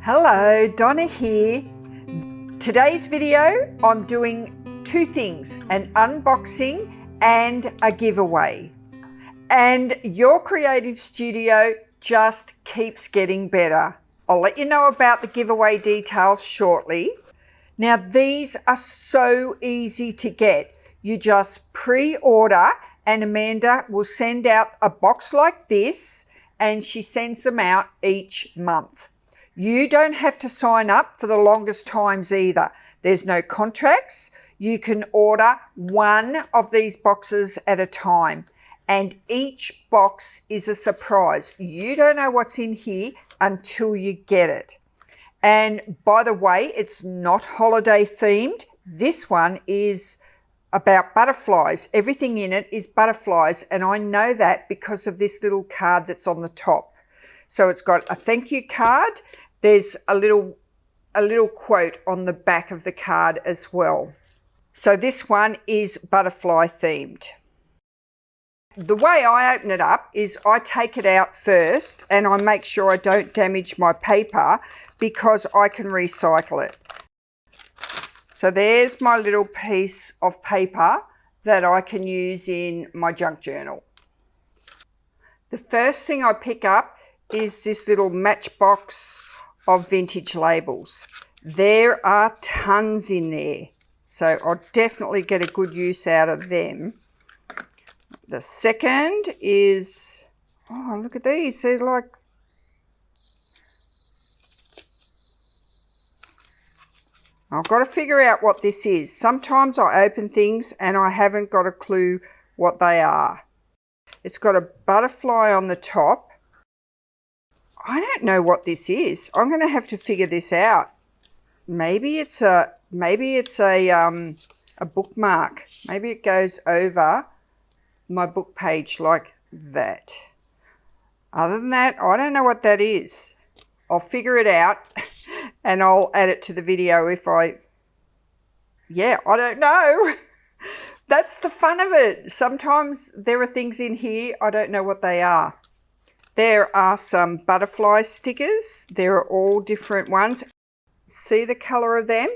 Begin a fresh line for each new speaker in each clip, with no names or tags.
Hello, Donna here. Today's video, I'm doing two things, an unboxing and a giveaway. And your creative studio just keeps getting better. I'll let you know about the giveaway details shortly. Now, these are so easy to get. You just pre-order and Amanda will send out a box like this and she sends them out each month. You don't have to sign up for the longest times either. There's no contracts. You can order one of these boxes at a time, and each box is a surprise. You don't know what's in here until you get it. And by the way, it's not holiday themed. This one is about butterflies. Everything in it is butterflies, and I know that because of this little card that's on the top. So it's got a thank you card. There's a little quote on the back of the card as well. So this one is butterfly themed. The way I open it up is I take it out first and I make sure I don't damage my paper because I can recycle it. So there's my little piece of paper that I can use in my junk journal. The first thing I pick up is this little matchbox of vintage labels. There are tons in there, so I'll definitely get a good use out of them. The second is, oh, look at these. They're like, I've got to figure out what this is. Sometimes I open things and I haven't got a clue what they are. It's got a butterfly on the top. I don't know what this is. I'm going to have to figure this out. Maybe it's a bookmark. Maybe it goes over my book page like that. Other than that, I don't know what that is. I'll figure it out and I'll add it to the video if I don't know. That's the fun of it. Sometimes there are things in here, I don't know what they are. There are some butterfly stickers. There are all different ones. See the colour of them?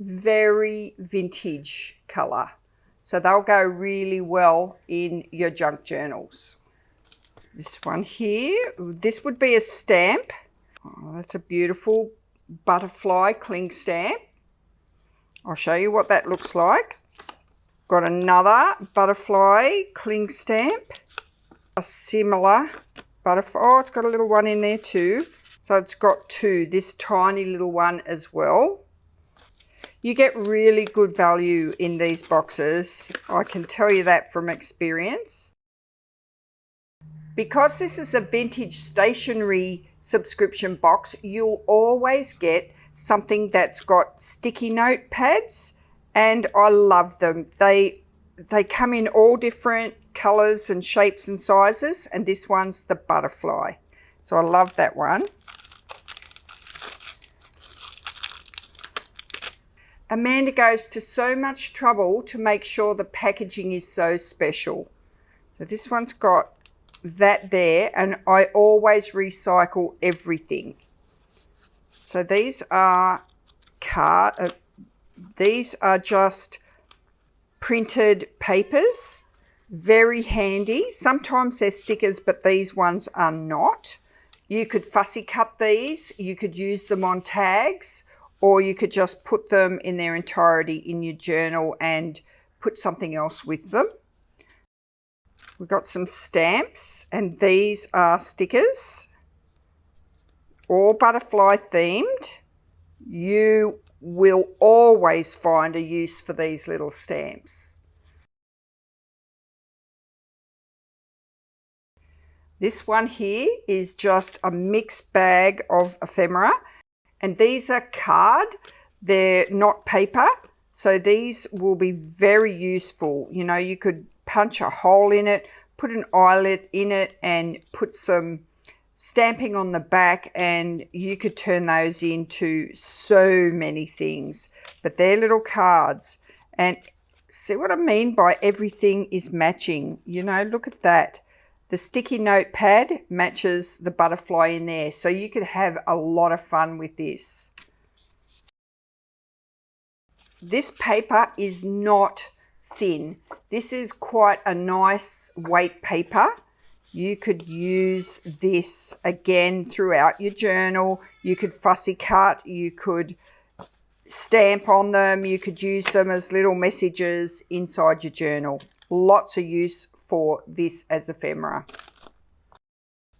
Very vintage colour. So they'll go really well in your junk journals. This one here, this would be a stamp. Oh, that's a beautiful butterfly cling stamp. I'll show you what that looks like. Got another butterfly cling stamp. A similar butterfly. Oh, it's got a little one in there too. So it's got two, this tiny little one as well. You get really good value in these boxes. I can tell you that from experience. Because this is a vintage stationery subscription box, you'll always get something that's got sticky note pads, and I love them. They come in all different colours and shapes and sizes, and this one's the butterfly. So I love that one. Amanda goes to so much trouble to make sure the packaging is so special. So this one's got that there, and I always recycle everything. So these are these are just printed papers. Very handy. Sometimes they're stickers, but these ones are not. You could fussy cut these. You could use them on tags, or you could just put them in their entirety in your journal and put something else with them. We've got some stamps, and these are stickers, all butterfly themed. You will always find a use for these little stamps. This one here is just a mixed bag of ephemera, and these are card. They're not paper, so these will be very useful. You know, you could punch a hole in it, put an eyelet in it, and put some stamping on the back, and you could turn those into so many things. But they're little cards, and see what I mean by everything is matching. You know, look at that. The sticky notepad matches the butterfly in there, so you could have a lot of fun with this. This paper is not thin. This is quite a nice weight paper. You could use this again throughout your journal. You could fussy cut, you could stamp on them, you could use them as little messages inside your journal. Lots of use for this as ephemera.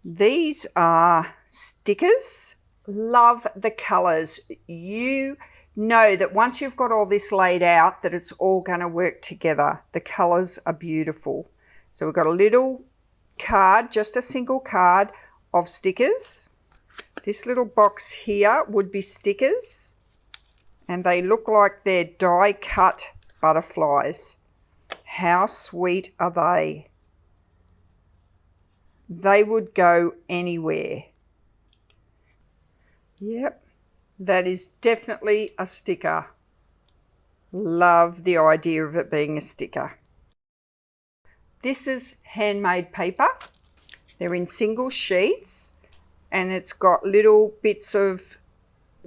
These are stickers. Love the colours. You know that once you've got all this laid out that it's all going to work together. The colours are beautiful. So we've got a little card, just a single card of stickers. This little box here would be stickers, and they look like they're die cut butterflies. How sweet are they? They would go anywhere. Yep, that is definitely a sticker. Love the idea of it being a sticker. This is handmade paper. They're in single sheets, and it's got little bits of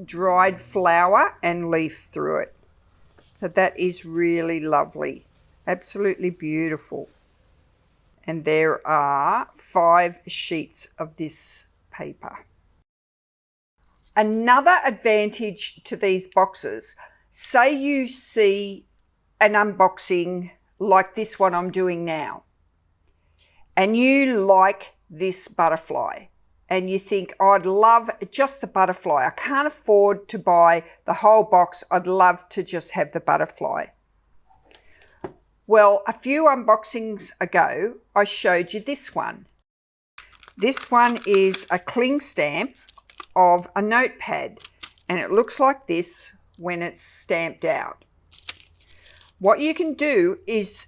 dried flower and leaf through it. So that is really lovely. Absolutely beautiful. And there are 5 sheets of this paper. Another advantage to these boxes, say you see an unboxing like this one I'm doing now, and you like this butterfly, and you think, oh, I'd love just the butterfly. I can't afford to buy the whole box. I'd love to just have the butterfly. Well, a few unboxings ago, I showed you this one. This one is a cling stamp of a notepad, and it looks like this when it's stamped out. What you can do is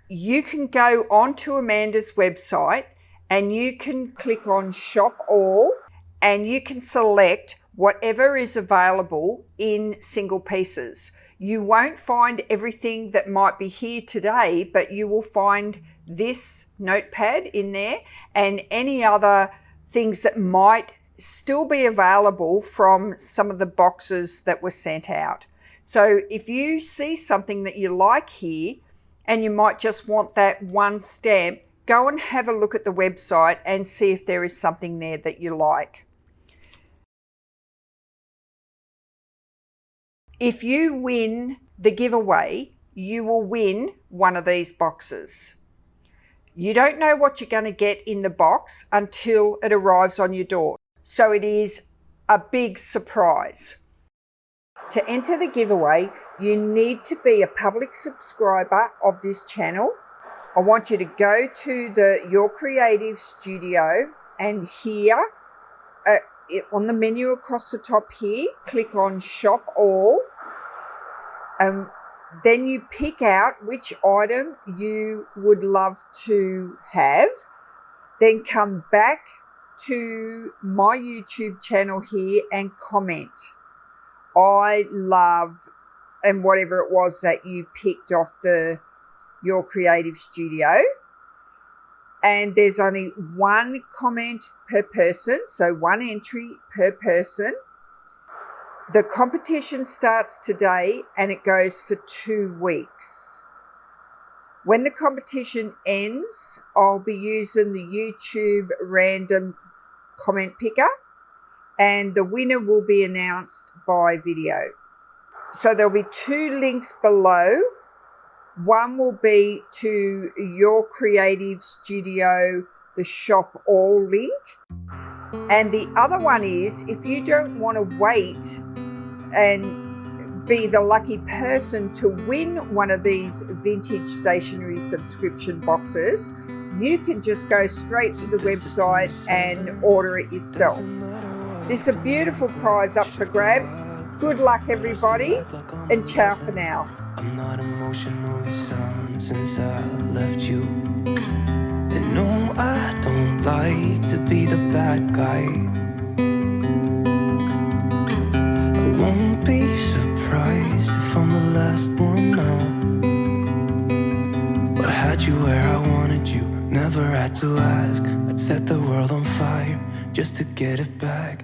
you can go onto Amanda's website and you can click on Shop All, and you can select whatever is available in single pieces. You won't find everything that might be here today, but you will find this notepad in there and any other things that might still be available from some of the boxes that were sent out. So if you see something that you like here and you might just want that one stamp, go and have a look at the website and see if there is something there that you like. If you win the giveaway, you will win one of these boxes. You don't know what you're going to get in the box until it arrives on your door. So it is a big surprise. To enter the giveaway, you need to be a public subscriber of this channel. I want you to go to the Your Creative Studio, and here on the menu across the top here, click on Shop All, and then you pick out which item you would love to have. Then come back to my YouTube channel here and comment. I love, and whatever it was that you picked off the Your Creative Studio. And there's only one comment per person, so one entry per person. The competition starts today and it goes for 2 weeks. When the competition ends, I'll be using the YouTube random comment picker, and the winner will be announced by video. So there'll be 2 links below. One will be to Your Creative Studio, the Shop All link. And the other one is, if you don't want to wait and be the lucky person to win one of these vintage stationery subscription boxes, you can just go straight to the website and order it yourself. This is a beautiful prize up for grabs. Good luck, everybody, and ciao for now.
I'm not emotionally sound since I left you. And no, I don't like to be the bad guy. I won't be surprised if I'm the last one out. But I had you where I wanted you, never had had to ask, I'd set the world on fire just to get it back.